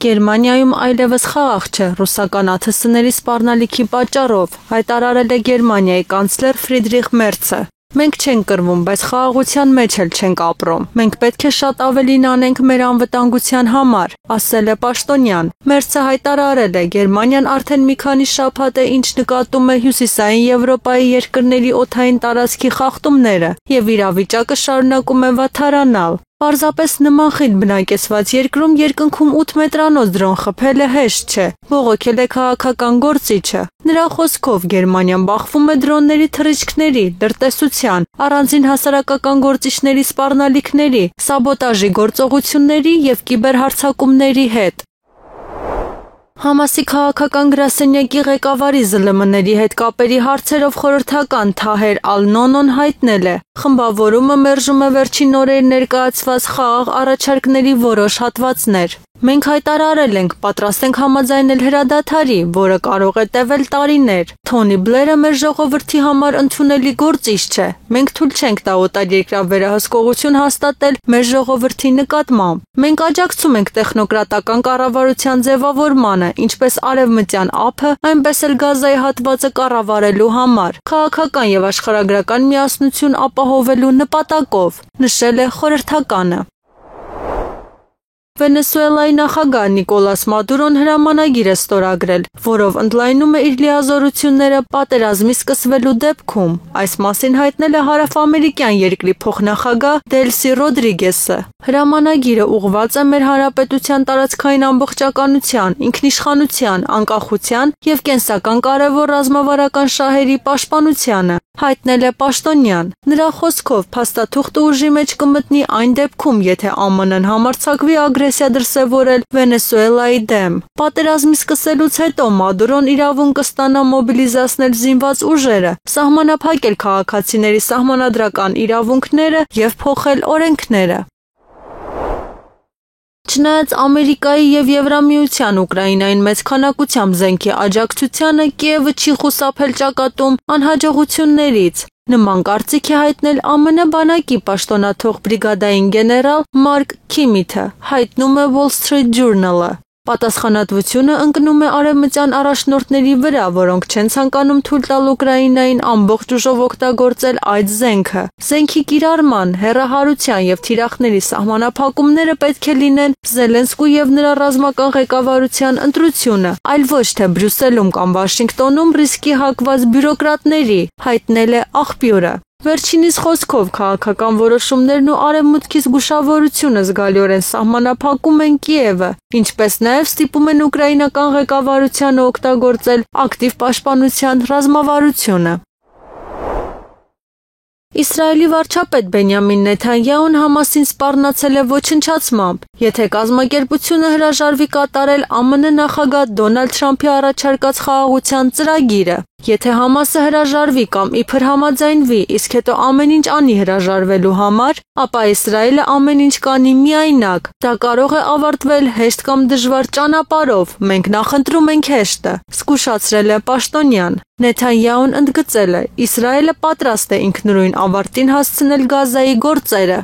Գերմանիայում այլևս խաղաղ չէ ռուսական ԱԹՍ-ների սպառնալիքի պատճառով, հայտարարել է Գերմանիայի կանցլեր Ֆրիդրիխ Մերցը։ Մենք չենք կռվում, բայց խաղաղության մեջ էլ չենք ապրում։ Մենք պետք է շատ ավելին անենք մեր անվտանգության համար, ասել է պաշտոնյան։ Մերցը հայտարարել է, Գերմանիան արդեն մի քանի շաբաթ է ինչ նկատում է Հյուսիսային Եվրոպայի երկրների օդային տարածքի խախտումները, եւ իրավիճակը շարունակում է վատթարանալ։ Պարզապես նման խիտ բնակեցված երկրում երկնքում 8 մետրանոց դրոն խփելը հեշտ չէ, բողոքել է քաղաքական գործիչը։ Նրա խոսքով Գերմանիան բախվում է դրոնների թռիչքների, լրտեսության, առանձին հասարակական գործիչների սպառնալիքների, սաբոտաժի գործողությունների եւ կիբերհարձակումների հետ։ Համասի քաղաքական գրասենյակի ղեկավարի ԶԼՄ-ների հետ կապերի հարցերով խորհրդական Թահեր Ալ-Նոնոն հայտնել է. խմբավորումը մերժում է վերջին օրեր ներկայացված խաղաղ առաջարկների որոշ հատվածներ։ Մենք հայտարարել ենք, պատրաստ ենք համաձայնել հրադադարի, որը կարող է տևել տարիներ։ Թոնի Բլերը մեր ժողովրդի համար ընդունելի գործիչ չէ։ Մենք թույլ չենք տա օտարերկրյա վերահսկողություն հաստատել մեր ժողովրդի նկատմամբ։ Մենք աջակցում ենք տեխնոկրատական կառավարության ձևավորմանը, ինչպես արևմտյան ափը, այնպես էլ Գազայի հատվածը կառավարելու համար, քաղաքական եւ աշխարհագրական միասնություն ապահովելու նպատակով, նշել է խորհրդականը։ Վենեսուելայի նախագահ Նիկոլաս Մադուրոն հրամանագիր է ստորագրել, որով ընդլայնում է իր լիազորությունները պատերազմի սկսվելու դեպքում։ Այս մասին հայտնել է հարավամերիկյան երկրի փոխնախագահ Դելսի Ռոդրիգեսը։ Հրամանագիրը ուղղված է մեր հանրապետության տարածքային ամբողջականության, ինքնիշխանության, անկախության եւ կենսական կարևոր ռազմավարական շահերի պաշտպանությանը, հայտնել է պաշտոնյան։ Նրա խոսքով փաստաթուղթը ուժի մեջ կմտնի այն դեպքում, եթե ԱՄՆ-ն համարձակվի ագրեսիա դրսևորել Վենեսուելայի դեմ։ Պատերազմի սկսելուց հետո Մադուրոն իրավունք կստանա մոբիլիզացնել զինված ուժերը, սահմանափակել քաղաքացիների սահմանադրական իրավունքները եւ փոխել օրենքները։ Չնայած Ամերիկայի եւ Եվրամիության Ուկրաինային մեծ քանակությամբ զենքի աջակցությանը, Կիևը չի խուսափել ճակատում անհաջողություններից։ Նման կարծիք է հայտնել ԱՄՆ բանակի պաշտոնաթող բրիգադային գեներալ Մարկ Քիմիթը, հայտնում է Wall Street Journal-ը։ Պատասխանատվությունը ընկնում է արևմտյան առաջնորդների վրա, որոնք չեն ցանկանում թույլ տալ Ուկրաինային ամբողջ ուժով օգտագործել այդ զենքը։ Զենքի կիրառման, հեռահարության եւ թիրախների սահմանափակումները պետք է լինեն Զելենսկու եւ նրա ռազմական ղեկավարության ընտրությունը, այլ ոչ թե Բրյուսելում կամ Վաշինգտոնում ռիսկի հակված բյուրոկրատների, հայտնել է աղբյուրը։ Վերջինիս խոսքով քաղաքական որոշումներն ու արևմուտքի զգուշավորությունը զգալիորեն սահմանափակում են Կիևը, ինչպես նաև ստիպում են ուկրաինական ղեկավարությանը օգտագործել ակտիվ պաշտպանության ռազմավարությունը։ Իսրայելի վարչապետ Բենյամին Նեթանյահուն Համասին սպառնացել է ոչնչացմամբ, եթե կազմակերպությունը հրաժարվի կատարել ԱՄՆ նախագահ Դոնալդ Թրամփի առաջարկած խաղաղության ծրագիրը։ Եթե Համասը հրաժարվի կամ իբր համաձայնվի, իսկ հետո ամեն ինչ անի հրաժարվելու համար, ապա Իսրայելը ամեն ինչ կանի միայնակ։ Դա կարող է ավարտվել հեշտ կամ դժվար ճանապարհով։ Մենք նախընտրում ենք հեշտը, զգուշացրել է պաշտոնյան։ Նեթանյահուն ընդգծել է. Իսրայելը պատրաստ է ինքնուրույն ավարտին հասցնել Գազայի գործերը։